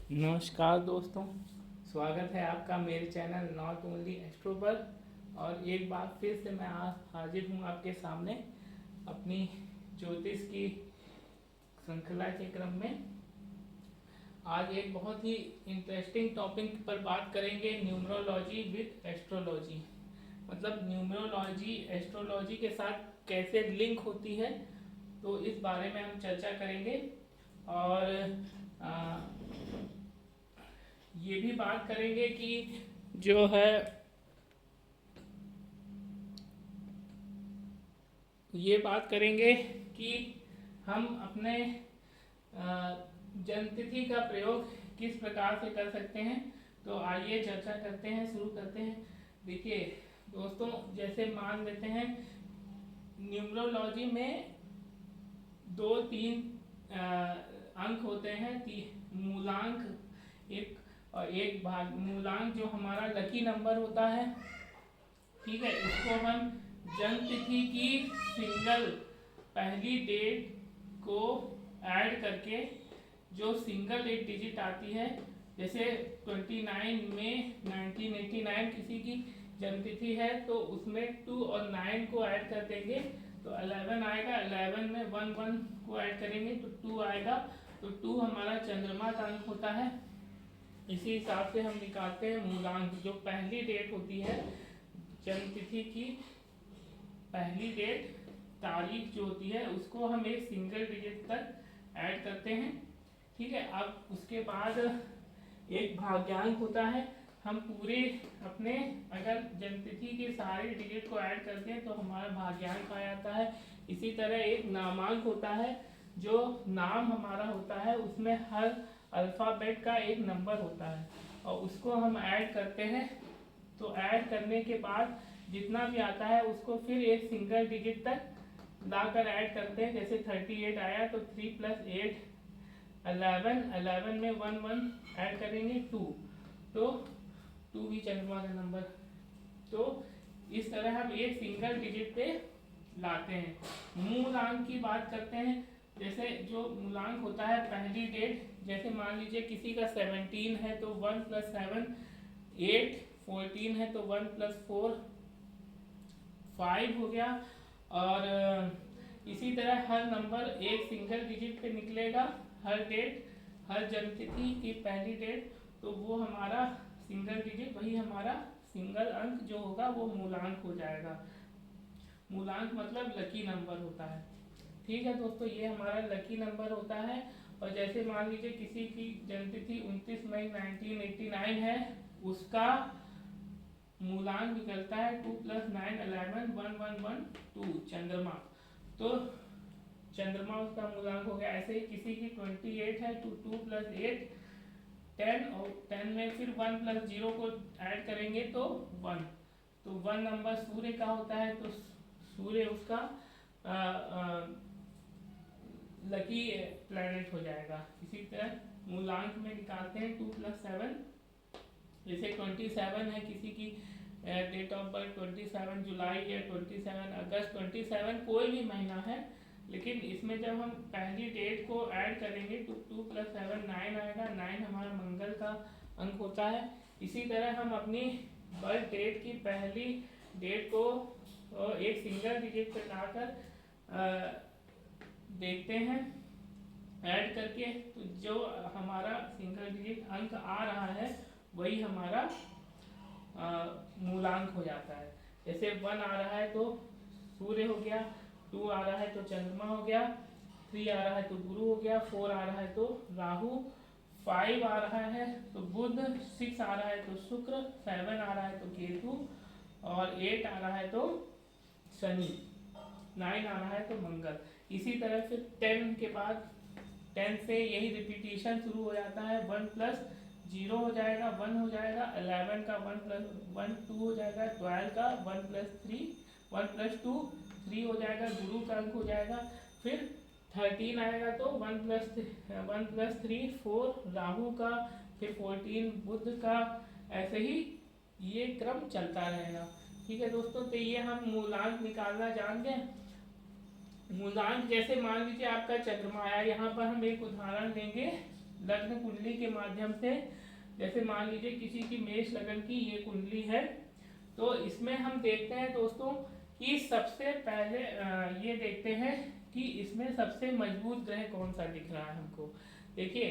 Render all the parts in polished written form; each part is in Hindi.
नमस्कार दोस्तों, स्वागत है आपका मेरे चैनल नॉट ओनली एस्ट्रो पर। और एक बार फिर से मैं आज हाजिर हूँ आपके सामने अपनी ज्योतिष की श्रृंखला के क्रम में। आज एक बहुत ही इंटरेस्टिंग टॉपिक पर बात करेंगे, न्यूमरोलॉजी विद एस्ट्रोलॉजी। मतलब न्यूमरोलॉजी एस्ट्रोलॉजी के साथ कैसे लिंक होती है, तो इस बारे में हम चर्चा करेंगे। और आ, ये भी बात करेंगे कि जो है ये बात करेंगे कि हम अपने जन्मतिथि का प्रयोग किस प्रकार से कर सकते हैं। तो आइए चर्चा करते हैं, शुरू करते हैं। देखिए दोस्तों, जैसे मान लेते हैं न्यूमरोलॉजी में दो तीन अंक होते हैं, मूलांक एक और एक भाग। मूलांक जो हमारा लकी नंबर होता है, ठीक है, इसको हम जन्म तिथि की सिंगल पहली डेट को ऐड करके जो सिंगल एक डिजिट आती है, जैसे 29 मई 1989 किसी की जन्मतिथि है, तो उसमें 2 और 9 को ऐड कर देंगे तो 11 आएगा। 11 में 1 को ऐड करेंगे तो 2 आएगा। तो 2 हमारा चंद्रमा का अंक होता है। इसी हिसाब से हम निकालते हैं मूलांक। जो पहली डेट होती है जन्मतिथि की, पहली डेट तारीख जो होती है, उसको हम एक सिंगल डिजिट तक ऐड करते हैं, ठीक है। अब उसके बाद एक भाग्यांक होता है। हम पूरे अपने अगर जन्मतिथि के सारे डिजिट को ऐड करते हैं तो हमारा भाग्यांक आ जाता है। इसी तरह एक नामांक होता है। जो नाम हमारा होता है उसमें हर अल्फ़ाबेट का एक नंबर होता है और उसको हम ऐड करते हैं। तो ऐड करने के बाद जितना भी आता है उसको फिर एक सिंगल डिजिट तक लाकर ऐड करते हैं। जैसे 38 आया तो 3 + 8 11, 11 में 1 ऐड करेंगे 2, तो 2 भी चंद्रमा का नंबर। तो इस तरह हम एक सिंगल डिजिट पे लाते हैं। मूलांक की बात करते हैं। जैसे जो मूलांक होता है पहली डेट, जैसे मान लीजिए किसी का 17 है तो 1 + 7 8, 14 है तो 1 + 4 5 हो गया। और इसी तरह हर नंबर एक सिंगल डिजिट पे निकलेगा। हर डेट, हर जन्मतिथि की पहली डेट, तो वो हमारा सिंगल डिजिट, वही हमारा सिंगल अंक जो होगा वो मूलांक हो जाएगा। मूलांक मतलब लकी नंबर होता है, ठीक है दोस्तों। ये हमारा लकी नंबर होता है। और जैसे मान लीजिए किसी की जन्मतिथि 29 मई 1989 है, उसका मूलांक निकलता है 2 + 9 11 1 1 1 2 चंद्रमा। तो चंद्रमा उसका मूलांक हो गया। ऐसे ही किसी की 28 है तो 2 + 8 10, और 10 में फिर 1 + 0 को ऐड करेंगे तो 1। तो 1 नंबर सूर्य का होता है, तो सूर्य उसका लकी प्लैनेट हो जाएगा। इसी तरह मूलांक में निकालते हैं 2 + 7। जैसे 27 है किसी की डेट ऑफ बर्थ, 27 जुलाई या 27 अगस्त, 27 कोई भी महीना है, लेकिन इसमें जब हम पहली डेट को ऐड करेंगे तो 2 + 7 9 आएगा। 9 हमारा मंगल का अंक होता है। इसी तरह हम अपनी बर्थ डेट की पहली डेट को एक सिंगल डिजिट पे लाकर देखते हैं ऐड करके, तो जो हमारा सिंगल डिजिट अंक आ रहा है वही हमारा मूलांक हो जाता है। जैसे 1 आ रहा है तो सूर्य हो गया, 2 आ रहा है तो चंद्रमा हो गया, 3 आ रहा है तो गुरु हो गया, 4 आ रहा है तो राहु, 5 आ रहा है तो बुध, 6 आ रहा है तो शुक्र, 7 आ रहा है तो केतु, और 8 आ रहा है तो शनि, 9 आ रहा है तो मंगल। इसी तरह फिर 10 के बाद 10 से यही रिपीटिशन शुरू हो जाता है। 1 + 0 हो जाएगा 1 हो जाएगा। 11 का 1 + 1 2 हो जाएगा। 12 का 1 + 3 1 + 2 3 हो जाएगा, गुरु का अंक हो जाएगा। फिर 13 आएगा तो 1 + 3 4 राहु का, फिर 14 बुध का। ऐसे ही ये क्रम चलता रहेगा, ठीक है दोस्तों। तो ये हम मूलांक निकालना जान गए। मूलांक जैसे मान लीजिए आपका चंद्रमा आया, यहाँ पर हम एक उदाहरण लेंगे लग्न कुंडली के माध्यम से, जैसे मान लीजिए किसी की मेष लगन की ये कुंडली है, तो इसमें हम देखते हैं दोस्तों कि सबसे पहले ये देखते हैं कि इसमें सबसे मजबूत ग्रह कौन सा दिख रहा है हमको। देखिए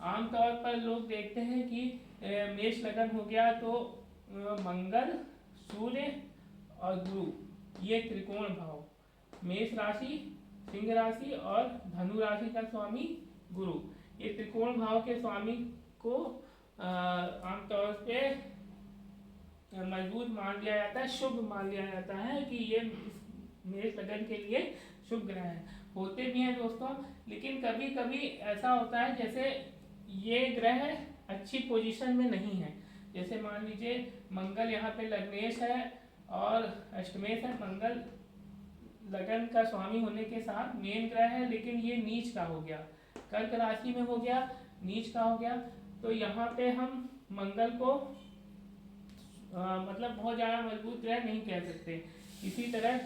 आमतौर पर लोग देखते हैं कि मेष लगन हो गया तो मंगल, सूर्य और गुरु, ये त्रिकोण भाव, मेष राशि, सिंह राशि और धनु राशि का स्वामी गुरु, ये त्रिकोण भाव के स्वामी को आमतौर पे मजबूत मान लिया जाता है, शुभ मान लिया जाता है कि ये मेष लगन के लिए शुभ ग्रह है। होते भी हैं दोस्तों, लेकिन कभी कभी ऐसा होता है जैसे ये ग्रह अच्छी पोजीशन में नहीं है, जैसे मान लीजिए मंगल यहाँ पे लग्नेश है और अष्टमेश है, मंगल लगन का स्वामी होने के साथ मेन ग्रह है, लेकिन ये नीच का हो गया, कर्क राशि में हो गया, नीच का हो गया, तो यहाँ पे हम मंगल को मतलब बहुत ज़्यादा मजबूत ग्रह नहीं कह सकते। इसी तरह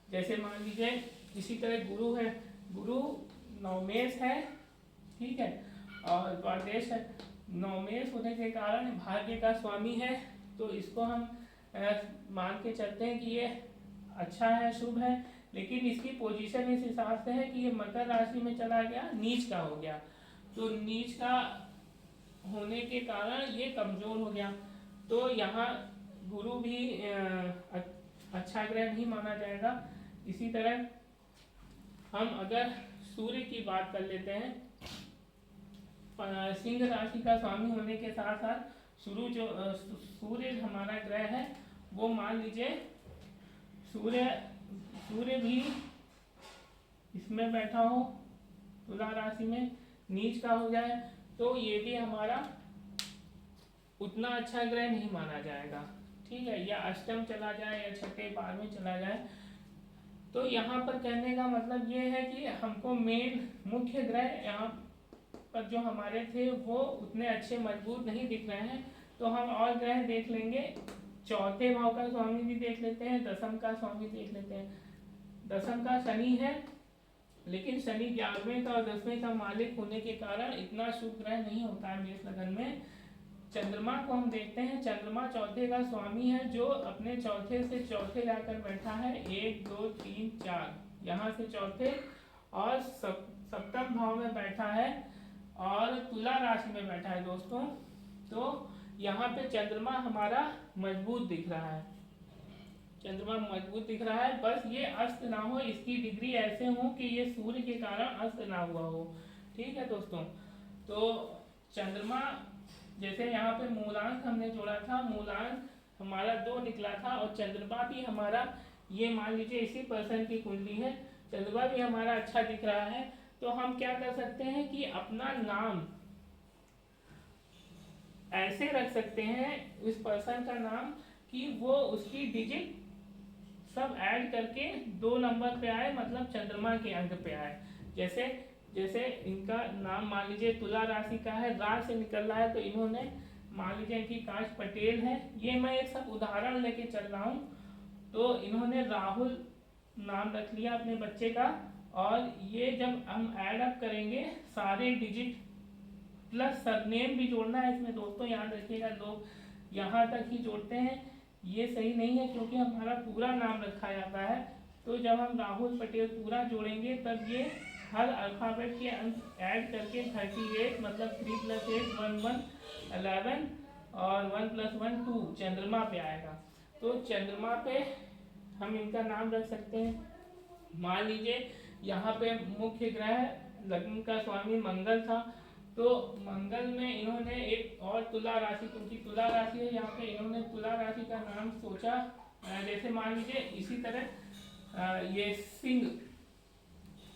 जैसे मान लीजिए इसी तरह गुरु है, गुरु नवमेश है, ठीक है, और द्वादश है। नवमेश होने के कारण भाग्य का स्वामी है, तो इसको हम मान के चलते हैं कि ये अच्छा है, शुभ है, लेकिन इसकी पोजीशन इस हिसाब से है कि ये मकर राशि में चला गया, नीच का हो गया, तो नीच का होने के कारण ये कमजोर हो गया, तो यहाँ गुरु भी अच्छा ग्रह नहीं माना जाएगा। इसी तरह हम अगर सूर्य की बात कर लेते हैं, सिंह राशि का स्वामी होने के साथ साथ सूर्य हमारा ग्रह है, वो मान लीजिए सूर्य भी इसमें बैठा हो तुला राशि में, नीच का हो जाए, तो ये भी हमारा उतना अच्छा ग्रह नहीं माना जाएगा, ठीक है, या अष्टम चला जाए या छठे पार में चला जाए। तो यहाँ पर कहने का मतलब ये है कि हमको मेन मुख्य ग्रह यहाँ पर जो हमारे थे वो उतने अच्छे मजबूत नहीं दिख रहे हैं, तो हम और ग्रह देख लेंगे, चौथे भाव का स्वामी भी देख लेते हैं, दसम का स्वामी देख लेते हैं। दसम का शनि है, लेकिन शनि 11वें का और 10वें का मालिक होने के कारण इतना शुभ ग्रह नहीं होता है मेष लगन में। चंद्रमा को हम देखते हैं, चंद्रमा चौथे का स्वामी है, जो अपने चौथे से चौथे जाकर बैठा है, 1 2 3 4, यहाँ से चौथे और सप्तम भाव में बैठा है और तुला राशि में बैठा है दोस्तों। तो यहाँ पे चंद्रमा हमारा मजबूत दिख रहा है, चंद्रमा मजबूत दिख रहा है, बस ये अस्त ना हो, इसकी डिग्री ऐसे हो कि ये सूर्य के कारण अस्त ना हुआ हो, ठीक है दोस्तों। तो चंद्रमा जैसे यहाँ पे मूलांक हमने जोड़ा था, मूलांक हमारा 2 निकला था, और चंद्रमा भी हमारा, ये मान लीजिए इसी पर्सन की कुंडली है, चंद्रमा भी हमारा अच्छा दिख रहा है, तो हम क्या कर सकते हैं कि अपना नाम ऐसे रख सकते हैं उस पर्सन का नाम कि वो उसकी डिजिट सब ऐड करके 2 नंबर पे आए, मतलब चंद्रमा के अंक पे आए। जैसे इनका नाम मान लीजिए तुला राशि का है, रा से निकल रहा है, तो इन्होंने मान लीजिए इनकी काश पटेल है, ये मैं एक सब उदाहरण लेके चल रहा हूँ, तो इन्होंने राहुल नाम रख लिया अपने बच्चे का, और ये जब हम ऐड अप करेंगे सारे डिजिट प्लस सरनेम भी जोड़ना है इसमें दोस्तों, याद रखिएगा, लोग यहाँ तक ही जोड़ते हैं, ये सही नहीं है क्योंकि हमारा पूरा नाम रखा जाता है। तो जब हम राहुल पटेल पूरा जोड़ेंगे तब ये हर अल्फ़ाबेट के अंक ऐड करके 38, मतलब 3 + 8 11 11 और 1 + 1 2 चंद्रमा पे आएगा। तो चंद्रमा पे हम इनका नाम रख सकते हैं। मान लीजिए यहाँ पे मुख्य ग्रह लग्न का स्वामी मंगल था, तो मंगल में इन्होंने एक और तुला राशि, क्योंकि तुला राशि है यहाँ पे, इन्होंने तुला राशि का नाम सोचा, जैसे मान लीजिए इसी तरह ये सिंह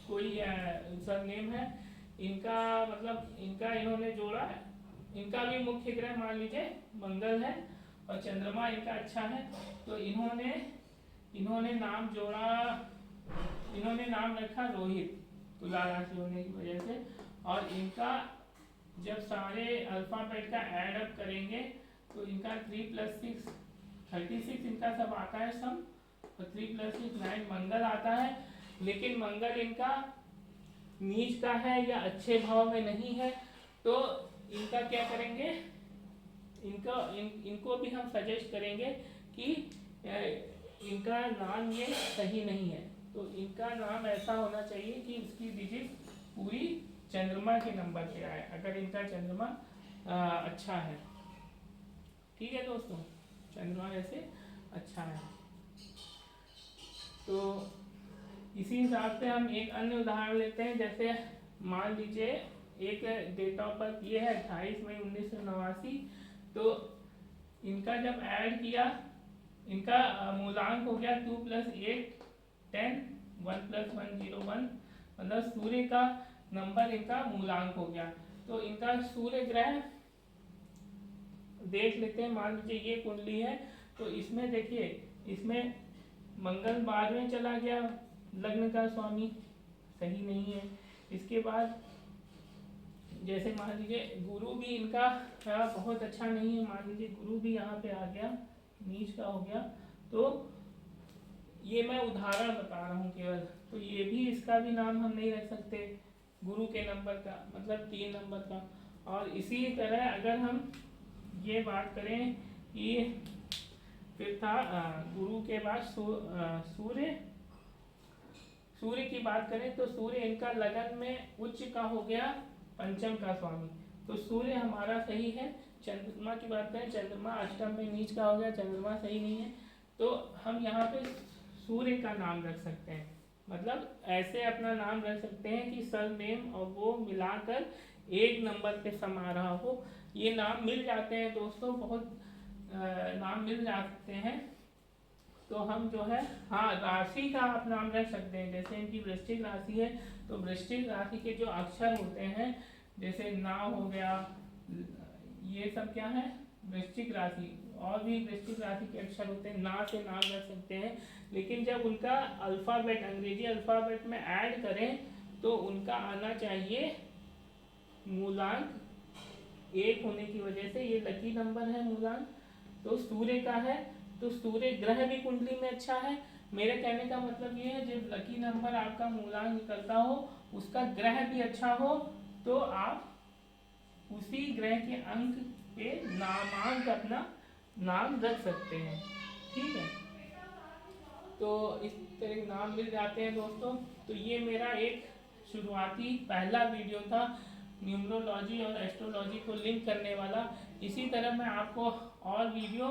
कोई सरनेम है इनका, मतलब इनका इन्होंने जोड़ा, इनका भी मुख्य ग्रह मान लीजिए मंगल है और चंद्रमा इनका अच्छा है, तो इन्होंने नाम जोड़ा, इन्होंने नाम रखा रोहित, तुला राशि होने की वजह से, और इनका जब सारे अल्फाबेट का ऐड अप करेंगे तो इनका 3 + 6 36 इनका सब आता है सम, और 3 + 6 9 मंगल आता है, लेकिन मंगल इनका नीच का है या अच्छे भाव में नहीं है, तो इनका क्या करेंगे, इनको भी हम सजेस्ट करेंगे कि इनका नाम ये सही नहीं है। तो इनका नाम ऐसा होना चाहिए कि उसकी डिजिट पूरी चंद्रमा के नंबर पे आए, अगर इनका चंद्रमा अच्छा है। ठीक है दोस्तों, चंद्रमा जैसे अच्छा है। तो इसी हिसाब से हम एक अन्य उदाहरण लेते हैं। जैसे मान लीजिए एक डेट ऑफ बर्थ ये है 28 मई 1989। तो इनका जब ऐड किया, इनका मूलांक हो गया 2 + 8 10, 1 + 1 0 1, मतलब सूर्य का नंबर इनका मूलांक हो गया। तो इनका सूर्य ग्रह देख लेते हैं। मान लीजिए ये कुंडली है, तो इसमें देखिए, इसमें मंगल 12वें चला गया लग्न का स्वामी, सही नहीं है। इसके बाद जैसे मान लीजिए गुरु भी इनका बहुत अच्छा नहीं है, मान लीजिए गुरु भी यहाँ पे आ गया, नीच का हो गया। तो ये मैं उदाहरण बता रहा हूँ केवल। तो ये भी, इसका भी नाम हम नहीं रख सकते गुरु के नंबर का, मतलब 3 नंबर का। और इसी तरह अगर हम ये बात करें कि फिर था गुरु के बाद सूर्य की बात करें, तो सूर्य इनका लगन में उच्च का हो गया, पंचम का स्वामी। तो सूर्य हमारा सही है। चंद्रमा की बात करें, चंद्रमा अष्टम में नीच का हो गया, चंद्रमा सही नहीं है। तो हम यहाँ पे सूर्य का नाम रख सकते हैं, मतलब ऐसे अपना नाम रख सकते हैं कि सरनेम और वो मिलाकर एक नंबर पे समा रहा हो। ये नाम मिल जाते हैं दोस्तों, बहुत नाम मिल जाते हैं। तो हम जो है, हाँ, राशि का आप नाम रख सकते हैं। जैसे इनकी वृश्चिक राशि है, तो वृश्चिक राशि के जो अक्षर होते हैं, जैसे ना हो गया, ये सब क्या है, वृश्चिक राशि। और भी वृश्चिक राशि के अक्षर होते हैं, ना से नाम रख सकते हैं। लेकिन जब उनका अल्फ़ाबेट, अंग्रेजी अल्फ़ाबेट में ऐड करें, तो उनका आना चाहिए मूलांक 1 होने की वजह से। ये लकी नंबर है मूलांक, तो सूर्य का है। तो सूर्य ग्रह भी कुंडली में अच्छा है। मेरे कहने का मतलब ये है, जब लकी नंबर आपका मूलांक निकलता हो, उसका ग्रह भी अच्छा हो, तो आप उसी ग्रह के अंक पे नामांक अपना नाम रख सकते हैं। ठीक है, तो इस तरह के नाम मिल जाते हैं दोस्तों। तो ये मेरा एक शुरुआती पहला वीडियो था न्यूमरोलॉजी और एस्ट्रोलॉजी को लिंक करने वाला। इसी तरह मैं आपको और वीडियो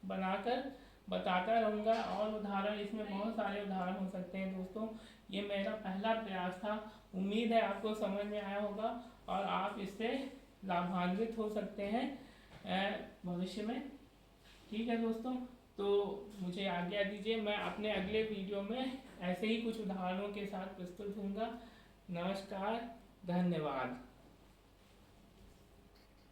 बनाकर बताता रहूँगा, और उदाहरण, इसमें बहुत सारे उदाहरण हो सकते हैं दोस्तों। ये मेरा पहला प्रयास था। उम्मीद है आपको समझ में आया होगा और आप इससे लाभान्वित हो सकते हैं भविष्य में। ठीक है दोस्तों, तो मुझे आज्ञा दीजिए, मैं अपने अगले वीडियो में ऐसे ही कुछ उदाहरणों के साथ प्रस्तुत होऊंगा। नमस्कार, धन्यवाद।